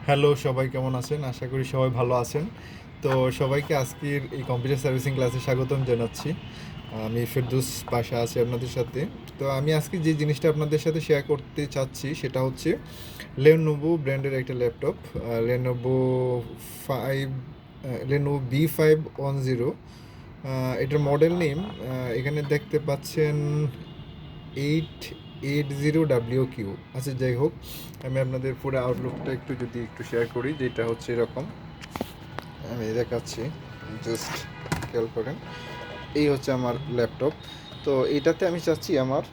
Hello, সবাই কেমন আছেন? আশা করি সবাই ভালো আছেন। তো সবাইকে আজকের এই কম্পিউটার সার্ভিসিং ক্লাসে স্বাগতম জানাচ্ছি। আমি ফেরদৌস পাশা আছি আপনাদের সাথে। তো আমি আজকে যে জিনিসটা আপনাদের সাথে শেয়ার করতে চাচ্ছি সেটা হচ্ছে Lenovo ব্র্যান্ডের একটা ল্যাপটপ। Lenovo 5 Lenovo B510। এটার মডেল নেম এখানে দেখতে পাচ্ছেন 880WQ। আচ্ছা, যাই হোক, আমি আপনাদের পুরো আউটলুকটা একটু শেয়ার করি, যেটা হচ্ছে এরকম। আমি দেখাচ্ছি, জাস্ট খেয়াল করেন। এই হচ্ছে আমার ল্যাপটপ। তো এটাতে আমি চাচ্ছি আমার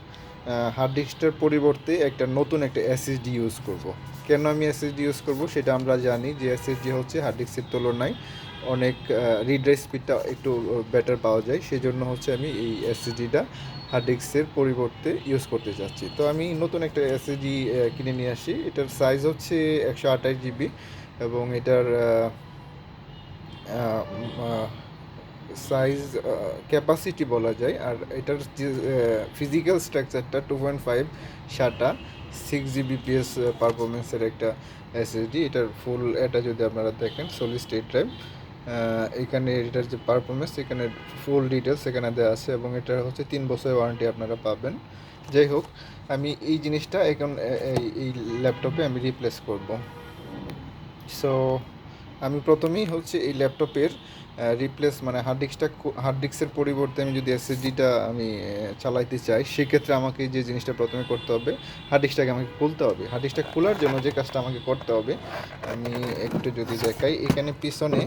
হার্ড ডিস্কটার পরিবর্তে নতুন একটা এসএসডি ইউজ করব। কেন আমি এসএসডি ইউজ করব সেটা আমরা জানি যে এসএসডি হচ্ছে হার্ড ডিস্কের তুলনায় অনেক রিড রাইট স্পিডটা একটু বেটার পাওয়া যায়। সেজন্য হচ্ছে আমি এই এসএসডিটা হার্ড ডিস্কের পরিবর্তে ইউজ করতে চাচ্ছি। তো আমি নতুন একটা এসএসডি কিনে নিয়ে আসি। এটার সাইজ হচ্ছে 128 জিবি এবং এটার সাইজ ক্যাপাসিটি বলা যায়। আর এটার যে ফিজিক্যাল স্ট্রাকচারটা 2.5 সাটা 6 জিবিপিএস পারফরমেন্সের একটা এসএসডি। এটার ফুল এটা যদি আপনারা দেখেন, সলিড স্টেট ড্রাইভ। এখানে এটার যে পারফরমেন্স, এখানে ফুল ডিটেলস এখানে দেওয়া আছে এবং এটা হচ্ছে 3 বছরের ওয়ারেন্টি আপনারা পাবেন। যাই হোক, আমি এই জিনিসটা এখন এই ল্যাপটপে আমি রিপ্লেস করব। সো আমি প্রথমেই হচ্ছে এই ল্যাপটপের রিপ্লেস মানে হার্ড ডিস্কের পরিবর্তে আমি যদি এসএসডিটা আমি চালাইতে চাই, সেক্ষেত্রে আমাকে যে জিনিসটা প্রথমে করতে হবে, হার্ড ডিস্কটাকে আমাকে খুলতে হবে। হার্ড ডিস্কটা খোলার জন্য যে কাজটা আমাকে করতে হবে, আমি একটু যদি দেখাই, এখানে পিছনে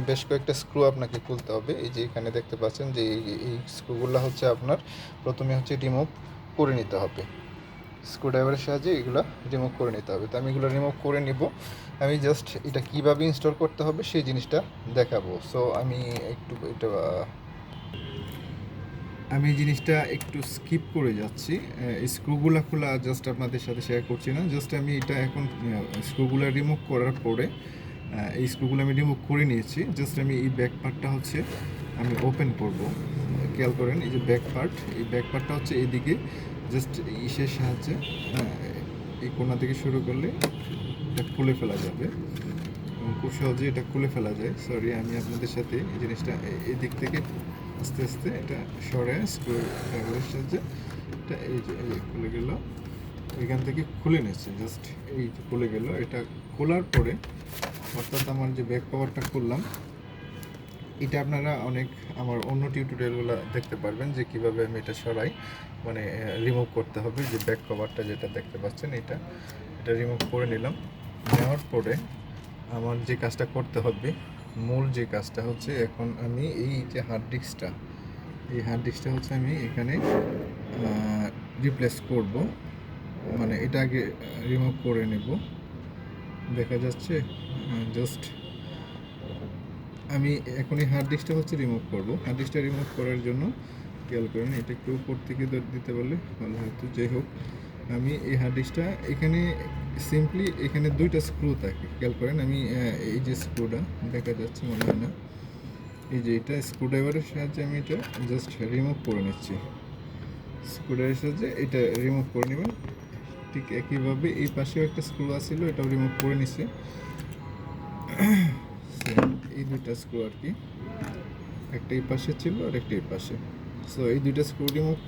বেশ কয়েকটা স্ক্রু আপনাকে খুলতে হবে। এই যে এখানে দেখতে পাচ্ছেন যে এই স্ক্রুগুলো হচ্ছে আপনার প্রথমে হচ্ছে রিমুভ করে নিতে হবে। স্ক্রুড্রাইভারের সাহায্যে এগুলো রিমুভ করে নিতে হবে। তো আমি এগুলো রিমুভ করে নিব। আমি জাস্ট এটা কীভাবে ইনস্টল করতে হবে সেই জিনিসটা দেখাবো। সো আমি এই জিনিসটা একটু স্কিপ করে যাচ্ছি। এই স্ক্রুগুলো খোলা জাস্ট আপনাদের সাথে শেয়ার করছি না, জাস্ট আমি এটা এখন স্ক্রুগুলো রিমুভ করার পরে এই স্ক্রুগুলো আমি রিমুভ করে নিয়েছি। জাস্ট আমি এই ব্যাক পার্টটা হচ্ছে আমি ওপেন করব। খেয়াল করেন, এই যে ব্যাক পার্টটা হচ্ছে এইদিকে জাস্ট ইসের সাহায্যে এই কোণা থেকে শুরু করলে এটা খুলে ফেলা যাবে এবং খুব সহজে এটা খুলে ফেলা যায়। সরি, আমি আপনাদের সাথে এই জিনিসটা এই দিক থেকে আস্তে আস্তে এটা সরে স্ক্রু ড্রাইভারের সাহায্যে এটা এই যে খুলে গেল। এখান থেকে খুলে নিচ্ছে, জাস্ট এই যে খুলে গেল। এটা খোলার পরে অর্থাৎ আমার যে ব্যাক পাওয়ারটা খুললাম, এটা আপনারা আমার অন্য টিউটোরিয়ালগুলো দেখতে পারবেন যে কীভাবে আমি এটা সরাই, মানে রিমুভ করতে হবে। যে ব্যাক কভারটা যেটা দেখতে পাচ্ছেন, এটা রিমুভ করে নিলাম। নেওয়ার পরে আমার যে কাজটা করতে হবে, মূল যে কাজটা হচ্ছে, এখন আমি এই যে হার্ড ডিস্কটা হচ্ছে আমি এখানে রিপ্লেস করব। মানে এটা আগে রিমুভ করে নেব। দেখা যাচ্ছে, জাস্ট আমি এখন এই হার্ড ডিস্কটা হচ্ছে রিমুভ করব। হার্ড ডিস্কটা রিমুভ করার জন্য খেয়াল করেন, এটা একটু উপর থেকে দিতে পারলে ভালো হতো। যাই হোক, আমি এই হার্ড ডিস্কটা এখানে সিম্পলি এখানে দুইটা স্ক্রু থাকে। খেয়াল করেন, আমি এই যে স্ক্রুটা দেখা যাচ্ছে মনে হয় না, এই যে এটা স্ক্রুড্রাইভারের সাহায্যে আমি এটা জাস্ট রিমুভ করে নিচ্ছি। স্ক্রুড্রাইভারের সাহায্যে এটা রিমুভ করে নেবেন। ঠিক একইভাবে এই পাশেও একটা স্ক্রু আছিল, এটাও রিমুভ করে নিচ্ছে। এই দুইটা স্ক্রু আর কি, একটা এই পাশে ছিল আর একটা এই পাশে। সো এই দুইটা স্ক্রু রিমুভ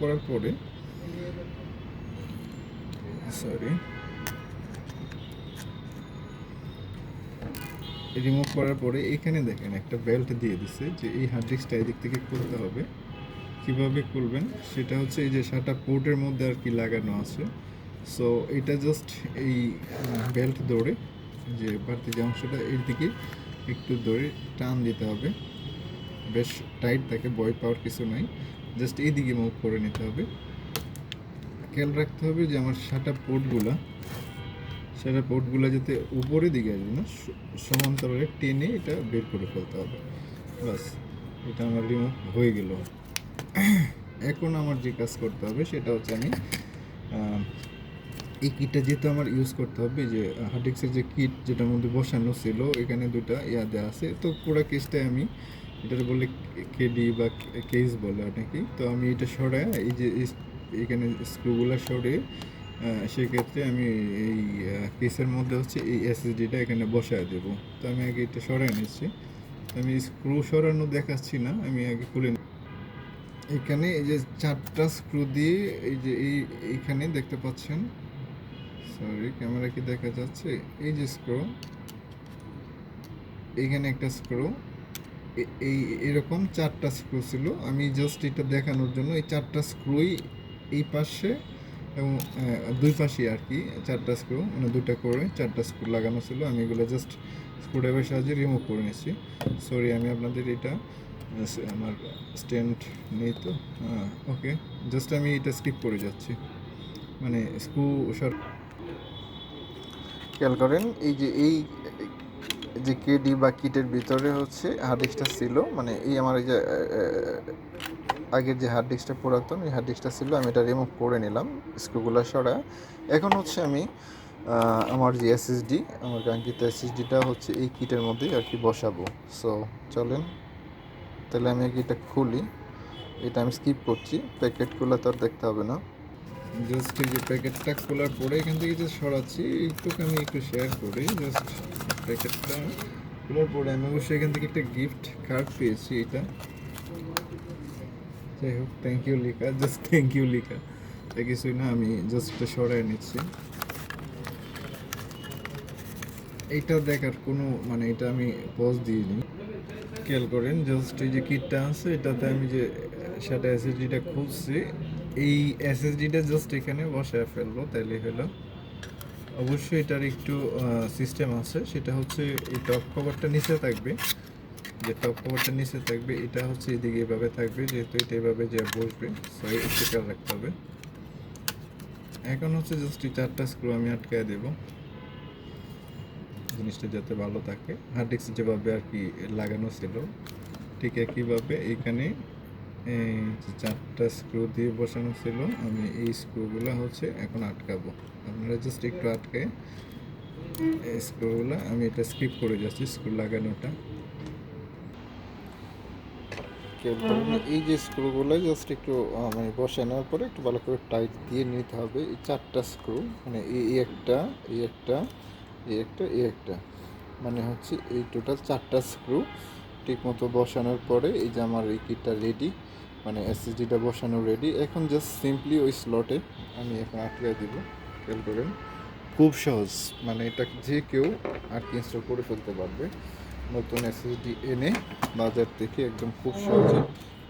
করার পরে এখানে দেখেন একটা বেল্ট দিয়ে দিছে যে এই হার্ড ডিস্কটা এদিক থেকে খুলতে হবে। কিভাবে খুলবেন সেটা হচ্ছে এই যে সাটা পোর্টের মধ্যে আর কি লাগানো আছে। সো এটা জাস্ট এই বেল্ট ধরে যে বাড়তি যে অংশটা এর দিকে একটু ধরে টান দিতে হবে। বেশ টাইট থাকে, ভয় পাওয়ার কিছু নাই। জাস্ট এই দিকে মুভ করে নিতে হবে। খেয়াল রাখতে হবে যে আমার সাটা পোর্টগুলো যাতে উপরের দিকে আসবে না, সমান্তরালে টেনে এটা বের করে ফেলতে হবে। বাস, এটা আমার রিমুভ হয়ে গেল। এখন আমার যে কাজ করতে হবে সেটা হচ্ছে আমি এই কিটটা যেহেতু আমার ইউজ করতে হবে, যে হার্ড ডিস্কের যে কিট যেটার মধ্যে বসানো ছিল, এখানে দুটা দেওয়া আছে। তো পুরো কেসটাই আমি এটার বলে কেডি বা কেস বলে অনেকেই। তো আমি এটা সরাই এই যে এখানে স্ক্রুগুলো সরে সেক্ষেত্রে আমি এই কেসের মধ্যে হচ্ছে এই এসএসডিটা এখানে বসায় দেবো। তো আমি আগে এটা সরাই নিচ্ছি। আমি স্ক্রু সরানো দেখাচ্ছি না, আমি আগে খুলে এখানে এই যে 4টা স্ক্রু দিয়ে এই যে এইখানে দেখতে পাচ্ছেন, সরি ক্যামেরা কি দেখা যাচ্ছে, এই যে স্ক্রু, এইখানে একটা স্ক্রু, এই এরকম 4টা স্ক্রু ছিল। আমি জাস্ট এটা দেখানোর জন্য এই 4টা স্ক্রুই এই পাশে এবং দুই পাশে আর কি 4টা স্ক্রু, মানে 2টা করে 4টা স্ক্রু লাগানো ছিল। আমি এগুলো জাস্ট স্ক্রুড্রাইভারের সাহায্যে রিমুভ করে নিচ্ছি। সরি, আমি আপনাদের এটা আমার স্ট্যান্ড নেই তো, ওকে, জাস্ট আমি এটা স্কিপ করে যাচ্ছি, মানে স্ক্রু খেয়াল করেন এই যে যে কেডি বা কিটের ভিতরে হচ্ছে হার্ড ডিস্কটা ছিল, মানে এই আমার এই যে আগের যে হার্ড ডিস্কটা পুরাতন এই হার্ড ডিস্কটা ছিল, আমি এটা রিমুভ করে নিলাম স্ক্রুগুলো সরা। এখন হচ্ছে আমি আমার যে এসএসডি, আমার কাঙ্ক্ষিত এসএসডিটা হচ্ছে এই কিটের মধ্যেই আর কি বসাবো। সো চলেন তাহলে আমি এটা খুলি। এটা আমি স্কিপ করছি, প্যাকেটগুলো তো আর দেখতে হবে না। জাস্ট এই যে প্যাকেটটা খোলার পরে এখান থেকে যে সরাচ্ছি এইটুকু আমি একটু শেয়ার করি। জাস্ট প্যাকেটটা খোলার পরে আমি অবশ্যই এখান থেকে একটা গিফট কার্ড পেয়েছি। এটা যাই হোক, থ্যাংক ইউ লিখা, জাস্ট থ্যাংক ইউ লিখা, তাই কিছুই না, আমি জাস্ট সরাই নিচ্ছি। এইটা দেখার কোনো মানে এটা আমি পজ দিইনি। খেয়াল করেন জাস্ট এই যে কিটটা আছে এটাতে আমি যে সেটা এসএসডিটা খুলছি, এই এসএসডিটা জাস্ট এখানে বসায় ফেলবো তাইলে হলো। অবশ্যই এটার একটু সিস্টেম আছে, সেটা হচ্ছে এই টপ কভারটা নিচে থাকবে, যে টপ কভারটা নিচে থাকবে এটা হচ্ছে এদিকে এভাবে থাকবে, যেহেতু এটা এভাবে যে বসবে, সো একটু খেয়াল রাখতে হবে। এখন হচ্ছে জাস্ট এই 4টা স্ক্রু আমি আটকায় দেবো, জিনিসটা যাতে ভালো থাকে। হার্ড ডিস্ক যেভাবে আর কি লাগানো ছিল ঠিক একইভাবে এখানে এই যে 4টা স্ক্রু দিয়ে বসানো ছিল, আমি এই স্ক্রুগুলো হচ্ছে এখন আটকাবো। আপনারা জাস্ট একটু আটকে এই স্ক্রুগুলো, আমি এটা স্কিপ করে যাচ্ছি স্ক্রু লাগানোটা। এই যে স্ক্রুগুলো জাস্ট একটু মানে বসানোর পরে একটু ভালো করে টাইট দিয়ে নিতে হবে। এই 4টা স্ক্রু, মানে এই একটা, এই একটা, এই একটা, এই একটা, মানে হচ্ছে এই টোটাল 4টা স্ক্রু ঠিক মতো বসানোর পরে এই যে আমার এই কিটটা রেডি, মানে এসএসডিটা বসানো রেডি। এখন জাস্ট সিম্পলি ওই স্লটে আমি এখন আটকে দিব। খেয়াল করেন খুব সহজ, মানে এটা যে কেউ আর কি ইনস্টল করে ফেলতে পারবে নতুন এসএসডি এনে বাজার থেকে, একদম খুব সহজে।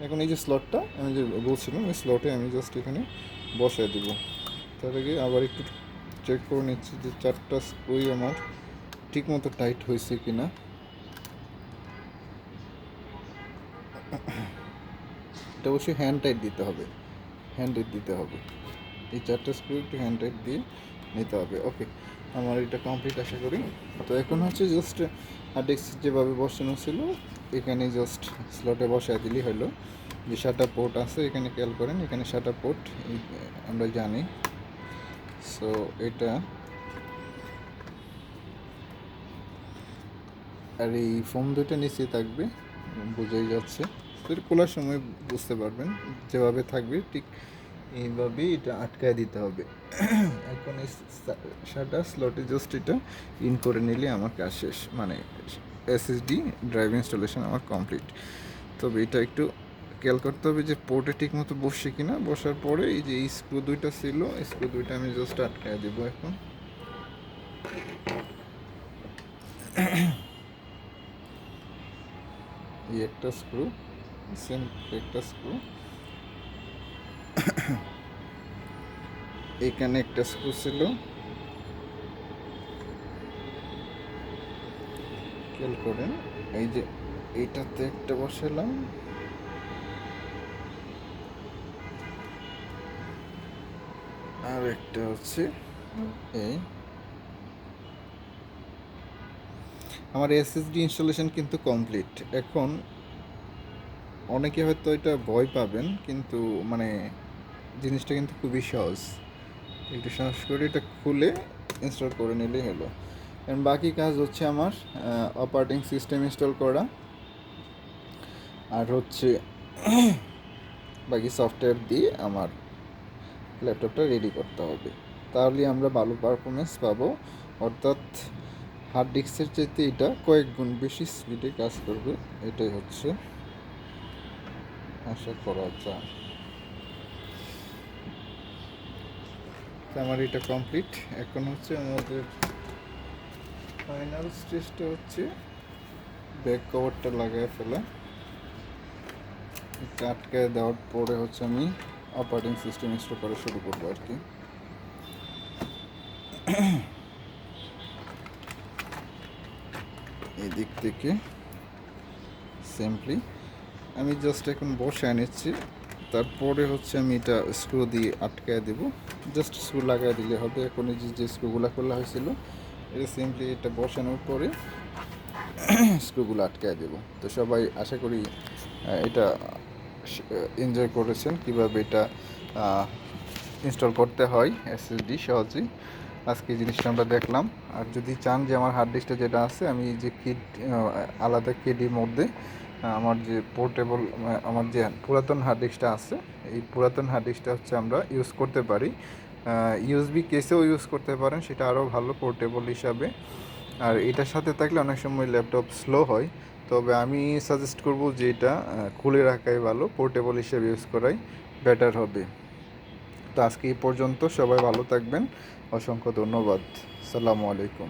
এখন এই যে স্লটটা আমি যে বলছিলাম এই স্লটে আমি জাস্ট এখানে বসায় দিব। তার আগে আবার একটু চেক করে নিচ্ছি যে 4টা স্ক্রুই আমার ঠিক মতো টাইট হয়েছে কি না। এটা অবশ্যই হ্যান্ড টাইট দিতে হবে, হ্যান্ড টাইট দিতে হবে, এই 4টা স্ক্রু একটু হ্যান্ড টাইট দিয়ে নিতে হবে। ওকে, আমার এটা কমপ্লিট আশা করি। তো এখন হচ্ছে জাস্ট হার্ড ডিস্ক যেভাবে বসানো ছিল এখানে জাস্ট স্লটে বসায় দিলেই হলো। যে 7টা পোর্ট আছে এখানে খেয়াল করেন, এখানে 7টা পোর্ট আমরা জানি। সো এটা আর এই ফোম দুটো নিচে থাকবে, বোঝাই যাচ্ছে। তো এটা খোলার সময় বুঝতে পারবেন, যেভাবে থাকবে ঠিক এইভাবেই এটা আটকায় দিতে হবে। এখন এই 7টা স্লটে জাস্ট এটা ইন করে নিলে আমার কাজ শেষ, মানে এসএসডি ড্রাইভ ইনস্টলেশন আমার কমপ্লিট। তবে এটা একটু খেয়াল করতে হবে যে পোর্টে ঠিক মতো বসছে কিনা। বসার পরে এই যে এই স্ক্রু দুইটা ছিল, এই স্ক্রু দুইটা আমি জাস্ট আটকায় দেবো এখন। এই একটা স্ক্রু, সেম একটা স্ক্রু, এখানে একটা স্ক্রু ছিল, খেয়াল করেন এই যে এইটাতে একটা বসালাম, আর একটা হচ্ছে এই। আমার এসএসডি ইনস্টলেশন কিন্তু কমপ্লিট। এখন অনেকে হয়তো এটা ভয় পাবেন, কিন্তু মানে জিনিসটা কিন্তু খুবই সহজ। একটু সাহস করে এটা খুলে ইনস্টল করে নিলেই হলো। এবং বাকি কাজ হচ্ছে আমার অপারেটিং সিস্টেম ইনস্টল করা, আর হচ্ছে বাকি সফটওয়্যার দিয়ে আমার ল্যাপটপটা রেডি করতে হবে। তাহলে আমরা ভালো পারফরমেন্স পাবো। অর্থাৎ হার্ড ডিস্কের চাইতে এটা কয়েক গুণ বেশি স্পিডে কাজ করবে, এটাই হচ্ছে আশা করা যায়। তো আমার এটা কমপ্লিট। এখন হচ্ছে আমাদের ফাইনাল স্টেজটা হচ্ছে ব্যাক কভারটা লাগায় ফেলা। এটা আটকায় দেওয়ার পরে হচ্ছে আমি অপারেটিং সিস্টেম ইনস্টল করা শুরু করবো আর কি। এই দিক থেকে সিম্পলি আমি জাস্ট এখন বসায় নিচ্ছি, তারপরে হচ্ছে আমি এটা স্ক্রু দিয়ে আটকায় দেবো। জাস্ট স্ক্রু লাগাই দিলে হবে। এখন এই যে স্ক্রুগুলো খোলা হয়েছিল, এটা সিম্পলি এটা বসানোর পরে স্ক্রুগুলো আটকায় দেবো। তো সবাই আশা করি এটা এনজয় করেছেন কীভাবে এটা ইনস্টল করতে হয় এসএসডি সহজেই। আজকে এই জিনিসটা আমরা দেখলাম। আর যদি চান যে আমার হার্ড ডিস্কটা যেটা আছে, আমি যে কিট আলাদা কেডির মধ্যে আমার যে পোর্টেবল আমার যে পুরাতন হার্ড ডিস্কটা আছে, এই পুরাতন হার্ড ডিস্কটা হচ্ছে আমরা ইউজ করতে পারি। ইউএসবি কেসেও ইউজ করতে পারেন, সেটা আরও ভালো পোর্টেবল হিসাবে। আর এটার সাথে থাকলে অনেক সময় ল্যাপটপ স্লো হয়, তবে আমি সাজেস্ট করব যে এটা খুলে রাখাই ভালো, পোর্টেবল হিসেবে ইউজ করাই বেটার হবে। তো আজকে এই পর্যন্ত, সবাই ভালো থাকবেন, অসংখ্য ধন্যবাদ। আসসালামু আলাইকুম।